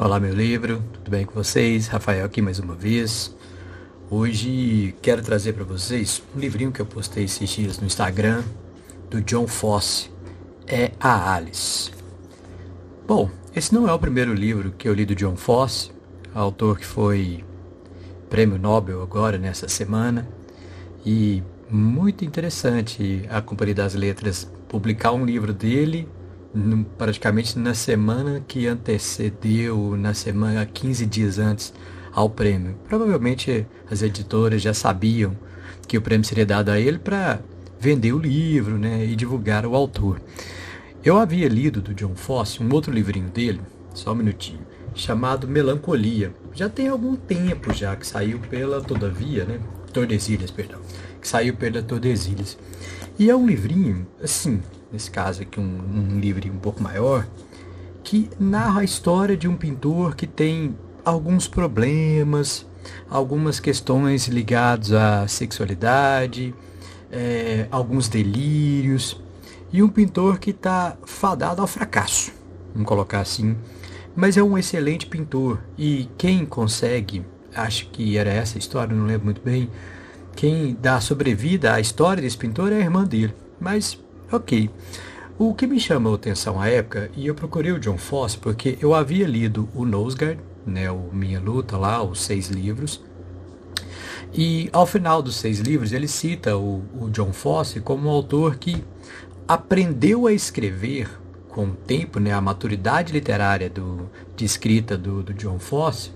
Olá, meu livro, tudo bem com vocês? Rafael aqui mais uma vez. Hoje quero trazer para vocês um livrinho que eu postei esses dias no Instagram, do John Fosse, É a Alice. Bom, esse não é o primeiro livro que eu li do John Fosse, autor que foi prêmio Nobel agora nessa semana, e muito interessante a Companhia das Letras publicar um livro dele praticamente na semana que antecedeu, na semana 15 dias antes ao prêmio. Provavelmente as editoras já sabiam que o prêmio seria dado a ele para vender o livro, né, e divulgar o autor. Eu havia lido do John Fosse um outro livrinho dele, só um minutinho, chamado Melancolia. Já tem algum tempo já que saiu pela Todavia, né? Tordesilhas, perdão. Que saiu pela Tordesilhas. E é um livrinho, assim, nesse caso aqui um livrinho um pouco maior, que narra a história de um pintor que tem alguns problemas, algumas questões ligadas à sexualidade, alguns delírios, e um pintor que está fadado ao fracasso, vamos colocar assim, mas é um excelente pintor, e quem consegue, acho que era essa a história, não lembro muito bem, quem dá sobrevida à história desse pintor é a irmã dele, mas ok. O que me chamou a atenção à época, e eu procurei o John Fosse porque eu havia lido o Nosegard, né, o Minha Luta lá, os 6 livros, e ao final dos 6 livros ele cita o John Fosse como um autor que aprendeu a escrever com o tempo, né, a maturidade literária de escrita do John Fosse,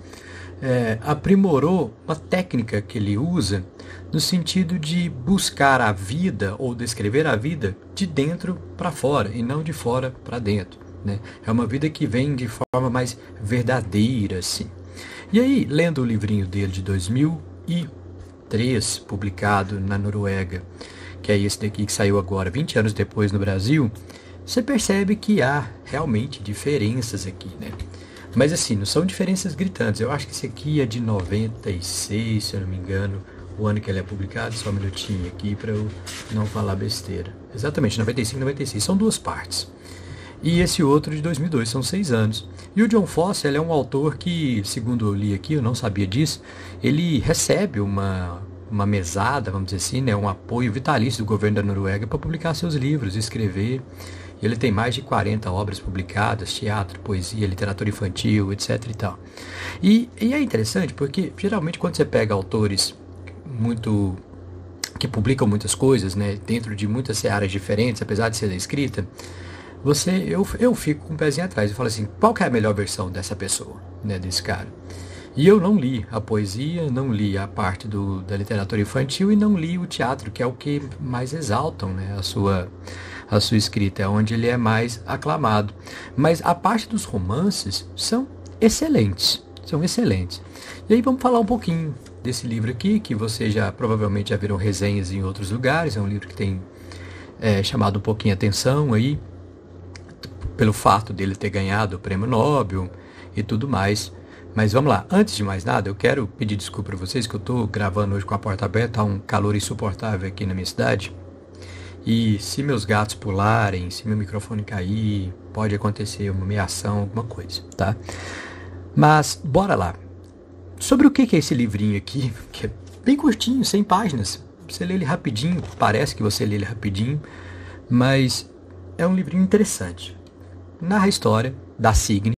aprimorou uma técnica que ele usa no sentido de buscar a vida ou descrever a vida de dentro para fora e não de fora para dentro, né? É uma vida que vem de forma mais verdadeira, assim. E aí, lendo o livrinho dele de 2003, publicado na Noruega, que é esse daqui que saiu agora, 20 anos depois no Brasil, você percebe que há realmente diferenças aqui, né? Mas assim, não são diferenças gritantes. Eu acho que esse aqui é de 96, se eu não me engano, o ano que ele é publicado. Só um minutinho aqui para eu não falar besteira. Exatamente, 95 e 96. São 2 partes. E esse outro de 2002, são 6 anos. E o John Fosse, ele é um autor que, segundo eu li aqui, eu não sabia disso, ele recebe uma mesada, vamos dizer assim, né, um apoio vitalício do governo da Noruega para publicar seus livros, escrever. Ele tem mais de 40 obras publicadas, teatro, poesia, literatura infantil, etc. e tal. E é interessante porque, geralmente, quando você pega autores que publicam muitas coisas, né, dentro de muitas searas diferentes, apesar de ser da escrita, eu fico com o pezinho atrás. Eu falo assim, qual que é a melhor versão dessa pessoa, né, desse cara? E eu não li a poesia, não li a parte da literatura infantil e não li o teatro, que é o que mais exaltam, né, a sua escrita, é onde ele é mais aclamado. Mas a parte dos romances são excelentes, E aí vamos falar um pouquinho desse livro aqui, que vocês provavelmente já viram resenhas em outros lugares. É um livro que tem chamado um pouquinho a atenção aí, pelo fato dele ter ganhado o prêmio Nobel e tudo mais. Mas vamos lá, antes de mais nada, eu quero pedir desculpa para vocês que eu estou gravando hoje com a porta aberta, tá um calor insuportável aqui na minha cidade. E se meus gatos pularem, se meu microfone cair, pode acontecer uma meação, alguma coisa, tá? Mas, bora lá. Sobre o que é esse livrinho aqui, que é bem curtinho, 100 páginas. Você lê ele rapidinho, parece que você lê ele rapidinho, mas é um livrinho interessante. Narra a história da Signe,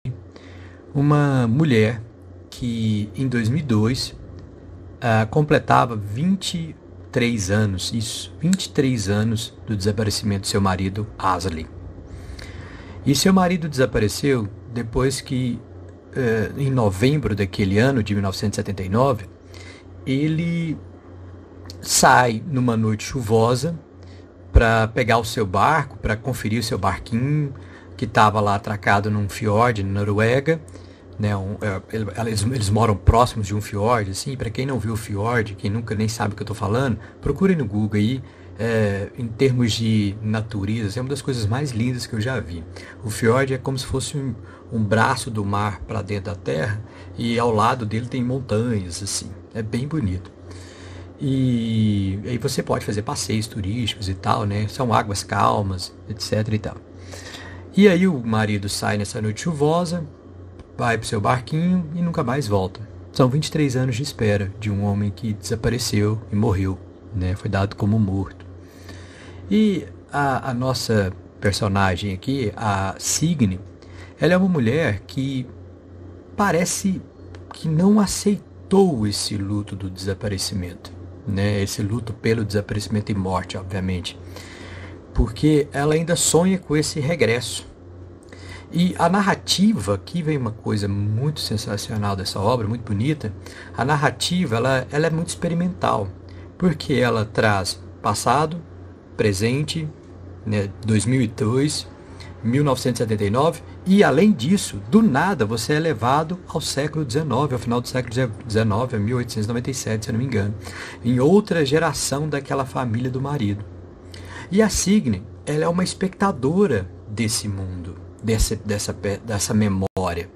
uma mulher que em 2002 completava 23 anos do desaparecimento do seu marido, Asley. E seu marido desapareceu depois que, em novembro daquele ano, de 1979, ele sai numa noite chuvosa para pegar o seu barco, para conferir o seu barquinho, que estava lá atracado num fiord na Noruega, né, eles moram próximos de um fiord, assim. Para quem não viu o fiord, quem nunca nem sabe o que eu estou falando, procurem no Google aí. Em termos de natureza, é uma das coisas mais lindas que eu já vi. O fiord é como se fosse um braço do mar para dentro da terra, e ao lado dele tem montanhas, assim. É bem bonito. E aí você pode fazer passeios turísticos e tal, né? São águas calmas, etc e tal. E aí o marido sai nessa noite chuvosa, vai para o seu barquinho e nunca mais volta. São 23 anos de espera de um homem que desapareceu e morreu, né? Foi dado como morto. E a nossa personagem aqui, a Signe, ela é uma mulher que parece que não aceitou esse luto do desaparecimento, né? Esse luto pelo desaparecimento e morte, obviamente, porque ela ainda sonha com esse regresso. E a narrativa, aqui vem uma coisa muito sensacional dessa obra, muito bonita. A narrativa, ela é muito experimental, porque ela traz passado, presente, né, 2002, 1979, e além disso, do nada, você é levado ao século XIX, ao final do século XIX, a 1897, se eu não me engano, em outra geração daquela família do marido. E a Signe, ela é uma espectadora desse mundo, dessa memória.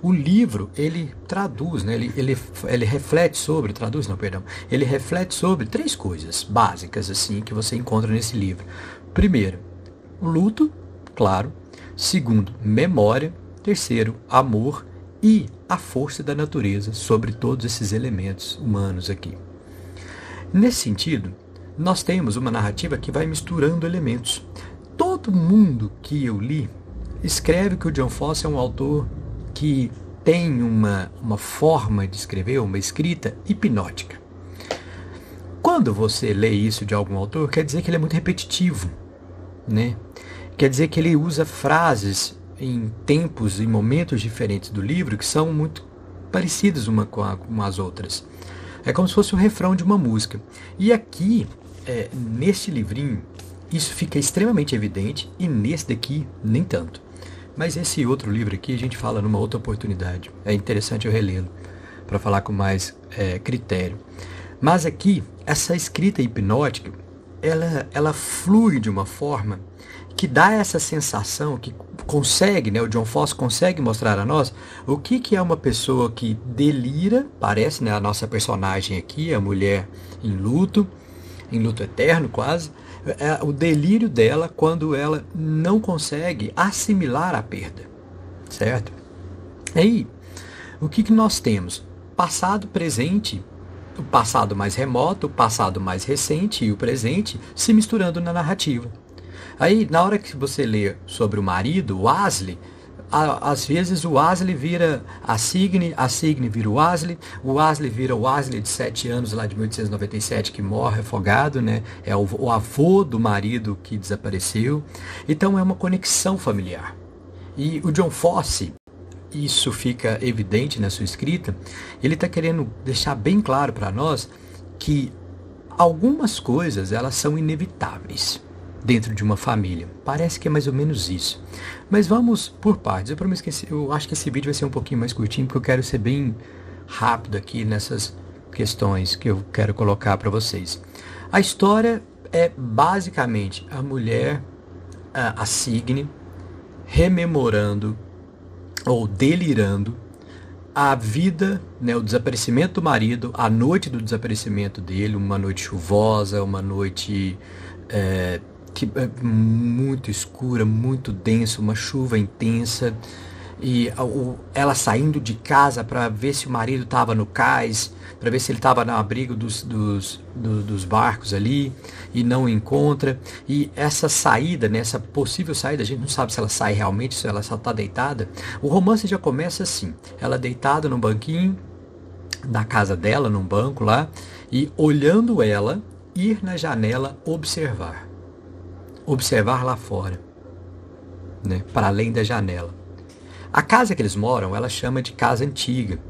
O livro, ele traduz, né? ele reflete sobre, traduz não, perdão, ele reflete sobre 3 coisas básicas assim que você encontra nesse livro. Primeiro, o luto, claro. Segundo, memória. Terceiro, amor e a força da natureza sobre todos esses elementos humanos aqui. Nesse sentido, nós temos uma narrativa que vai misturando elementos. Todo mundo que eu li escreve que o John Fosse é um autor que tem uma forma de escrever, uma escrita hipnótica. Quando você lê isso de algum autor, quer dizer que ele é muito repetitivo, né? Quer dizer que ele usa frases em tempos e momentos diferentes do livro que são muito parecidas uma com as outras. É como se fosse o refrão de uma música. E aqui, neste livrinho, isso fica extremamente evidente, e nesse daqui, nem tanto. Mas esse outro livro aqui a gente fala numa outra oportunidade. É interessante eu relê-lo para falar com mais critério. Mas aqui, essa escrita hipnótica, ela flui de uma forma que dá essa sensação, que consegue, né, o John Fosse consegue mostrar a nós o que é uma pessoa que delira, parece, né, a nossa personagem aqui, a mulher em luto eterno quase, o delírio dela quando ela não consegue assimilar a perda, certo? Aí, o que nós temos? Passado, presente, o passado mais remoto, o passado mais recente e o presente se misturando na narrativa. Aí, na hora que você lê sobre o marido, o Asli, às vezes o Asli vira a Signe vira o Asli vira o Asli de 7 anos, lá de 1897, que morre afogado, né? É o avô do marido que desapareceu. Então é uma conexão familiar. E o John Fosse, isso fica evidente na sua escrita, ele está querendo deixar bem claro para nós que algumas coisas elas são inevitáveis dentro de uma família. Parece que é mais ou menos isso. Mas vamos por partes. Eu acho que esse vídeo vai ser um pouquinho mais curtinho, porque eu quero ser bem rápido aqui nessas questões que eu quero colocar para vocês. A história é basicamente a mulher, a Signe, rememorando ou delirando a vida, né, o desaparecimento do marido, a noite do desaparecimento dele, uma noite chuvosa, uma noite muito escura, muito densa, uma chuva intensa, e ela saindo de casa para ver se o marido estava no cais, para ver se ele estava no abrigo dos barcos ali, e não encontra. E essa saída, né, essa possível saída, a gente não sabe se ela sai realmente, se ela só está deitada. O romance já começa assim, ela deitada num banquinho da casa dela, num banco lá, e olhando ela ir na janela observar lá fora, né, para além da janela. A casa que eles moram, ela chama de casa antiga.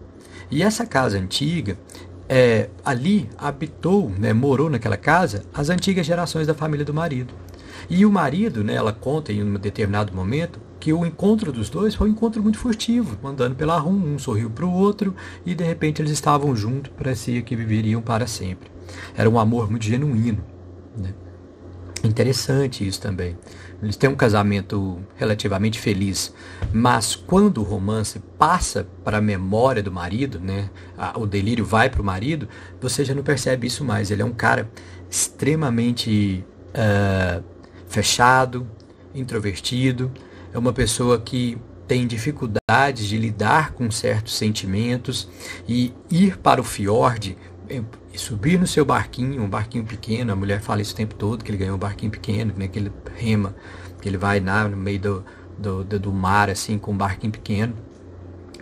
E essa casa antiga, ali habitou, né, morou naquela casa as antigas gerações da família do marido. E o marido, né, ela conta em um determinado momento que o encontro dos dois foi um encontro muito furtivo, andando pela rua, um sorriu para o outro e de repente eles estavam juntos, parecia que viveriam para sempre. Era um amor muito genuíno, né? Interessante isso também. Eles têm um casamento relativamente feliz, mas quando o romance passa para a memória do marido, né, o delírio vai para o marido, você já não percebe isso mais. Ele é um cara extremamente fechado, introvertido, é uma pessoa que tem dificuldades de lidar com certos sentimentos e ir para o fiord e subir no seu barquinho, um barquinho pequeno. A mulher fala isso o tempo todo, que ele ganhou um barquinho pequeno, né, que ele rema, que ele vai no meio do mar, assim, com um barquinho pequeno,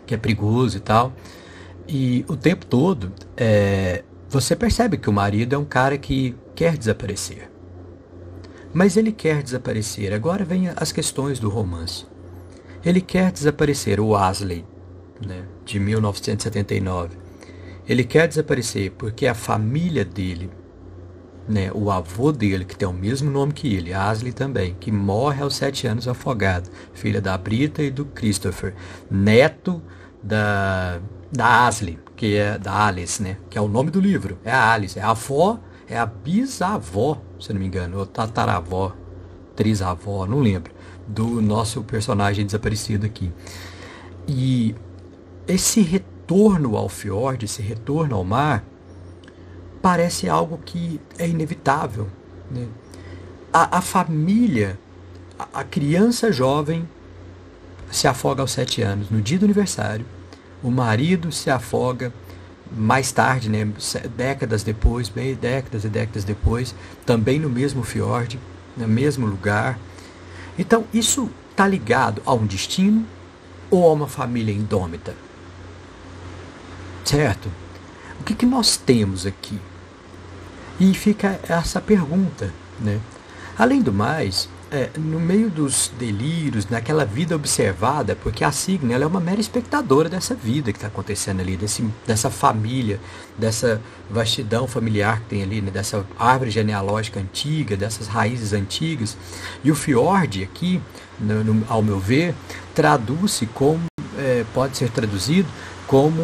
que é perigoso e tal. E o tempo todo, você percebe que o marido é um cara que quer desaparecer. Mas ele quer desaparecer. Agora vem as questões do romance. Ele quer desaparecer, o Asley, né, de 1979. Ele quer desaparecer porque a família dele, né, o avô dele, que tem o mesmo nome que ele, Asley também, que morre aos 7 anos afogado, filha da Brita e do Christopher, neto da Asley, que é da Alice, né, que é o nome do livro, é a Alice, é a avó, é a bisavó, se não me engano, ou tataravó, trisavó, não lembro, do nosso personagem desaparecido aqui. E esse retorno ao fiord, esse retorno ao mar, parece algo que é inevitável, né? A família, a criança jovem se afoga aos 7 anos, no dia do aniversário. O marido se afoga mais tarde, né? Décadas depois, bem décadas e décadas depois, também no mesmo fiord, no mesmo lugar. Então, isso está ligado a um destino ou a uma família indômita? Certo? O que nós temos aqui? E fica essa pergunta, né? Além do mais, no meio dos delírios, naquela vida observada, porque a Signe, ela é uma mera espectadora dessa vida que está acontecendo ali, dessa família, dessa vastidão familiar que tem ali, né? Dessa árvore genealógica antiga, dessas raízes antigas. E o fiord aqui, ao meu ver, traduz-se como, pode ser traduzido como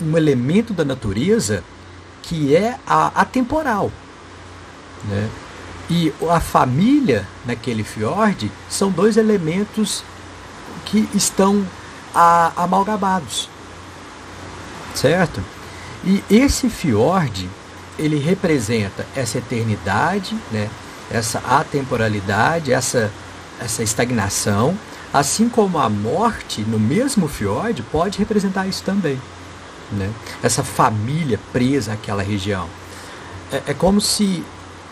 um elemento da natureza que é atemporal, né? E a família naquele fiord são 2 elementos que estão amalgamados, certo? E esse fiord, ele representa essa eternidade, né? Essa atemporalidade, essa estagnação, assim como a morte no mesmo fiord pode representar isso também, né? Essa família presa àquela região. É como se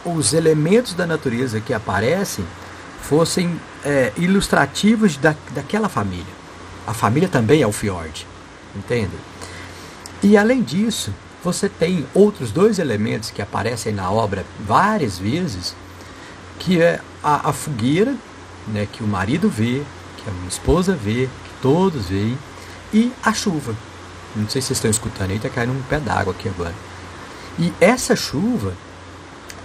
os elementos da natureza que aparecem fossem ilustrativos daquela família. A família também é o fiord, entende? E além disso, você tem outros 2 elementos que aparecem na obra várias vezes, que é a fogueira, né, que o marido vê, que a minha esposa vê, que todos veem, e a chuva. Não sei se vocês estão escutando aí, está caindo um pé d'água aqui agora. E essa chuva,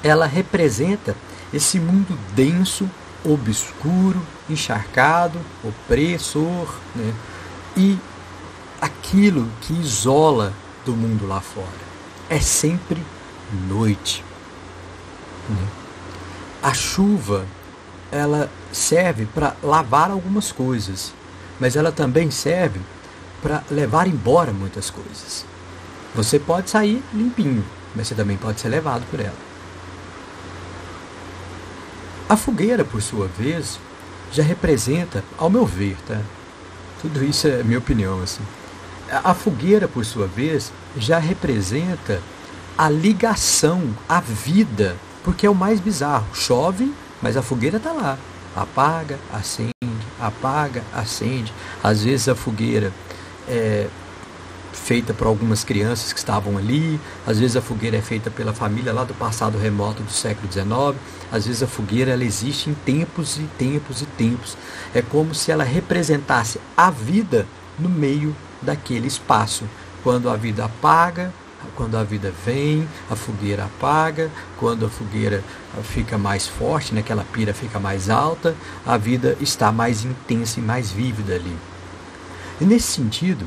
ela representa esse mundo denso, obscuro, encharcado, opressor, né? E aquilo que isola do mundo lá fora. É sempre noite, né? A chuva, ela serve para lavar algumas coisas, mas ela também serve para levar embora muitas coisas. Você pode sair limpinho, mas você também pode ser levado por ela. A fogueira, por sua vez, já representa, ao meu ver, tá? Tudo isso é minha opinião, assim. A fogueira, por sua vez, já representa a ligação, a vida, porque é o mais bizarro. Chove, mas a fogueira está lá. Apaga, acende. Às vezes a fogueira é feita por algumas crianças que estavam ali, às vezes a fogueira é feita pela família lá do passado remoto do século XIX, às vezes a fogueira ela existe em tempos e tempos e tempos. É como se ela representasse a vida no meio daquele espaço. Quando a vida apaga, quando a vida vem, a fogueira apaga. Quando a fogueira fica mais forte, né, aquela pira fica mais alta, a vida está mais intensa e mais vívida ali. E nesse sentido,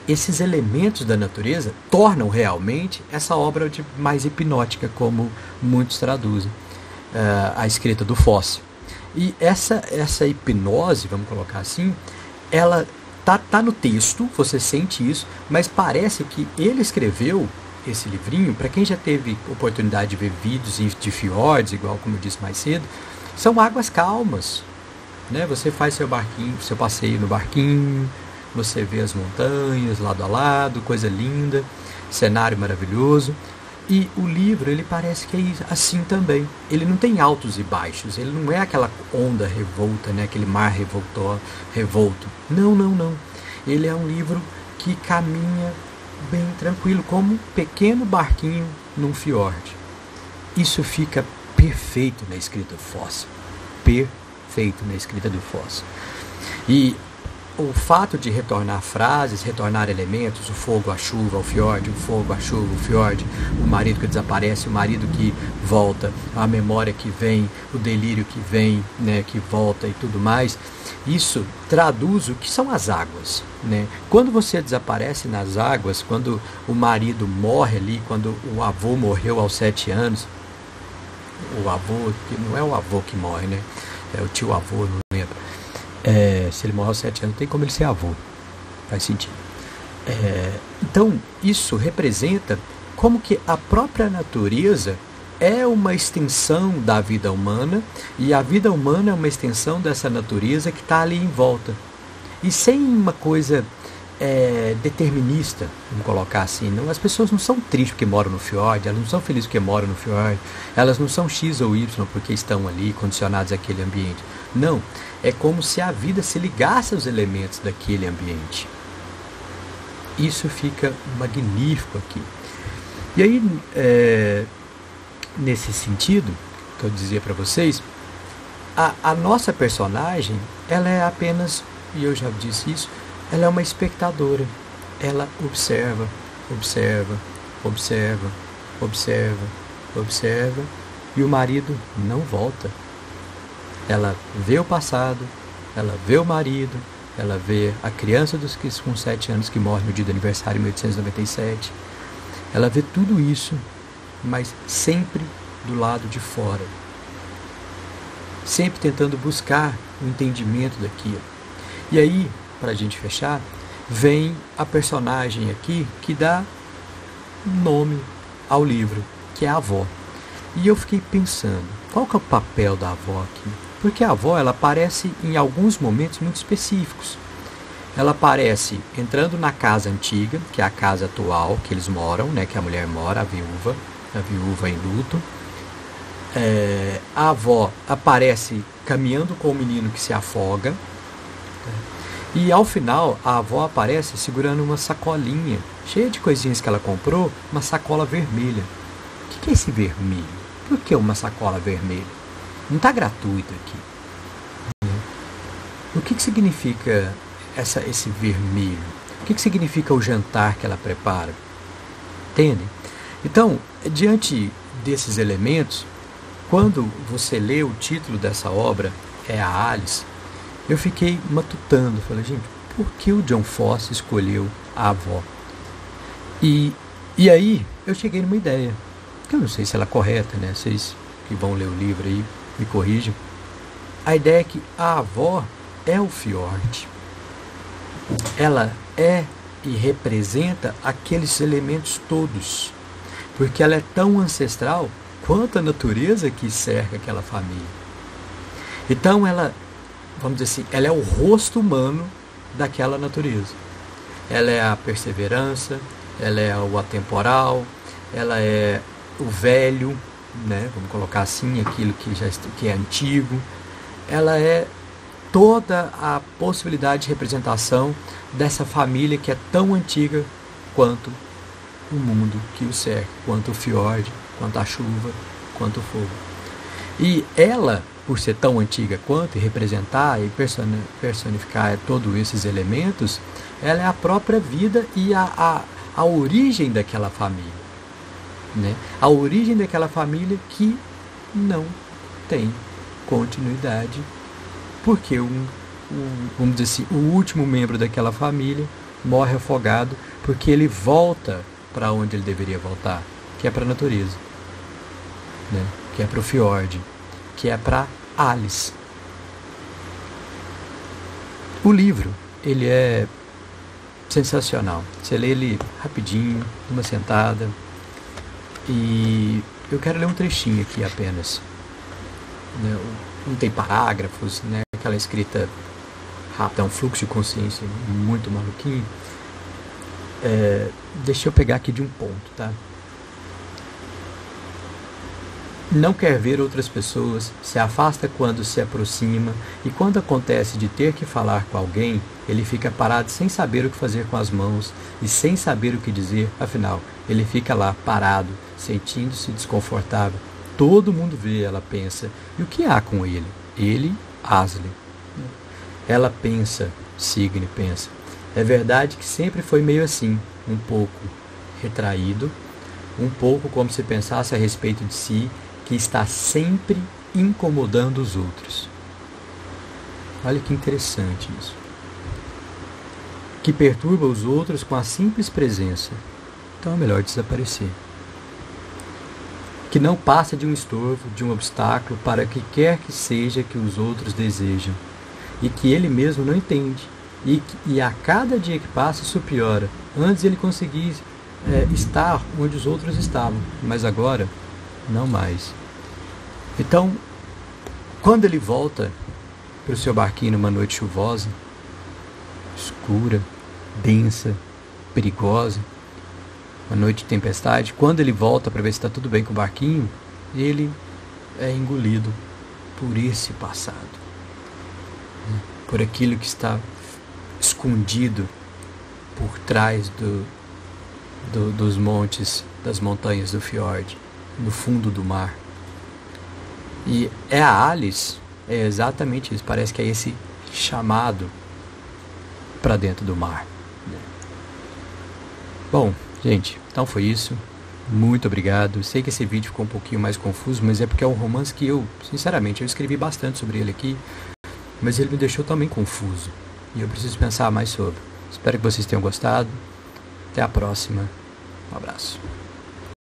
esses elementos da natureza tornam realmente essa obra mais hipnótica, como muitos traduzem a escrita do Fosse. E essa hipnose, vamos colocar assim, ela tá no texto, você sente isso, mas parece que ele escreveu esse livrinho, para quem já teve oportunidade de ver vídeos de fiordes, igual como eu disse mais cedo, São águas calmas, né? Você faz seu barquinho, seu passeio no barquinho, você vê as montanhas lado a lado, coisa linda, cenário maravilhoso. E o livro, ele parece que é assim também. Ele não tem altos e baixos, ele não é aquela onda revolta, né? Aquele mar revolto. Não, não, não. Ele é um livro que caminha bem tranquilo, como um pequeno barquinho num fiord. Isso fica perfeito na escrita do Fosse. Perfeito na escrita do Fosse. E o fato de retornar frases, retornar elementos, o fogo, a chuva, o fiord, o fogo, a chuva, o fiord, o marido que desaparece, o marido que volta, a memória que vem, o delírio que vem, né, que volta e tudo mais, isso traduz o que são as águas, né? Quando você desaparece nas águas, quando o marido morre ali, quando o avô morreu aos 7 anos, o avô, que não é o avô que morre, né? É o tio avô, não lembro. Se ele morre aos 7 anos, não tem como ele ser avô. Faz sentido. Então, isso representa como que a própria natureza é uma extensão da vida humana, e a vida humana é uma extensão dessa natureza que está ali em volta. E sem uma coisa determinista, vamos colocar assim. Não, as pessoas não são tristes porque moram no fiord, elas não são felizes porque moram no fiord, elas não são X ou Y porque estão ali condicionados àquele ambiente. Não, é como se a vida se ligasse aos elementos daquele ambiente. Isso fica magnífico aqui. E aí, nesse sentido, que eu dizia para vocês, a nossa personagem, ela é apenas, e eu já disse isso, ela é uma espectadora. Ela observa, observa, observa, observa, observa, e o marido não volta. Ela vê o passado, ela vê o marido, ela vê a criança com 7 anos que morre no dia do aniversário em 1897. Ela vê tudo isso, mas sempre do lado de fora. Sempre tentando buscar o entendimento daquilo. E aí, para a gente fechar, vem a personagem aqui que dá nome ao livro, que é a avó. E eu fiquei pensando, qual que é o papel da avó aqui? Porque a avó, ela aparece em alguns momentos muito específicos. Ela aparece entrando na casa antiga, que é a casa atual que eles moram, né, que a mulher mora, a viúva em luto. A avó aparece caminhando com o menino que se afoga. E ao final, a avó aparece segurando uma sacolinha, cheia de coisinhas que ela comprou, uma sacola vermelha. O que é esse vermelho? Por que uma sacola vermelha? Não está gratuito aqui. O que significa esse vermelho? O que significa o jantar que ela prepara? Entendem? Então, diante desses elementos, quando você lê o título dessa obra, é a Alice, eu fiquei matutando, falei, gente, por que o John Fosse escolheu a avó? E aí eu cheguei numa ideia, que eu não sei se ela é correta, né? Vocês que vão ler o livro aí, me corrijam. A ideia é que a avó é o fiord. Ela é e representa aqueles elementos todos, porque ela é tão ancestral quanto a natureza que cerca aquela família. Então ela, vamos dizer assim, ela é o rosto humano daquela natureza. Ela é a perseverança, ela é o atemporal, ela é o velho, né? Vamos colocar assim, aquilo que é antigo. Ela é toda a possibilidade de representação dessa família que é tão antiga quanto o mundo que o cerca, quanto o fiord, quanto a chuva, quanto o fogo. E ela, por ser tão antiga quanto, e representar e personificar todos esses elementos, ela é a própria vida e a origem daquela família. Né? A origem daquela família que não tem continuidade, porque vamos dizer assim, o último membro daquela família morre afogado, porque ele volta para onde ele deveria voltar, que é para a natureza, né? Que é para o fiord, que é para Alice. O livro, ele é sensacional. Você lê ele rapidinho, numa sentada. E eu quero ler um trechinho aqui apenas. não tem parágrafos, né? Aquela escrita rápida, é um fluxo de consciência muito maluquinho. Deixa eu pegar aqui de um ponto, tá? Não quer ver outras pessoas, se afasta quando se aproxima, e quando acontece de ter que falar com alguém, ele fica parado sem saber o que fazer com as mãos e sem saber o que dizer, afinal, ele fica lá parado, sentindo-se desconfortável. Todo mundo vê, ela pensa. E o que há com ele? Ele, Asli. Ela pensa, Signe pensa. É verdade que sempre foi meio assim, um pouco retraído, um pouco como se pensasse a respeito de si, que está sempre incomodando os outros. Olha que interessante isso. Que perturba os outros com a simples presença. Então é melhor desaparecer. Que não passa de um estorvo, de um obstáculo para o que quer que seja que os outros desejam. E que ele mesmo não entende. E a cada dia que passa isso piora. Antes ele conseguia estar onde os outros estavam, mas agora não mais. Então, quando ele volta para o seu barquinho numa noite chuvosa, escura, densa, perigosa, uma noite de tempestade, quando ele volta para ver se está tudo bem com o barquinho, ele é engolido por esse passado, por aquilo que está escondido por trás dos montes, das montanhas do fiord, no fundo do mar. E a Alice é exatamente isso, parece que é esse chamado para dentro do mar. Bom, gente, então foi isso. Muito obrigado. Sei que esse vídeo ficou um pouquinho mais confuso, mas é porque é um romance que eu, sinceramente, eu escrevi bastante sobre ele aqui, mas ele me deixou também confuso. E eu preciso pensar mais sobre. Espero que vocês tenham gostado. Até a próxima. Um abraço.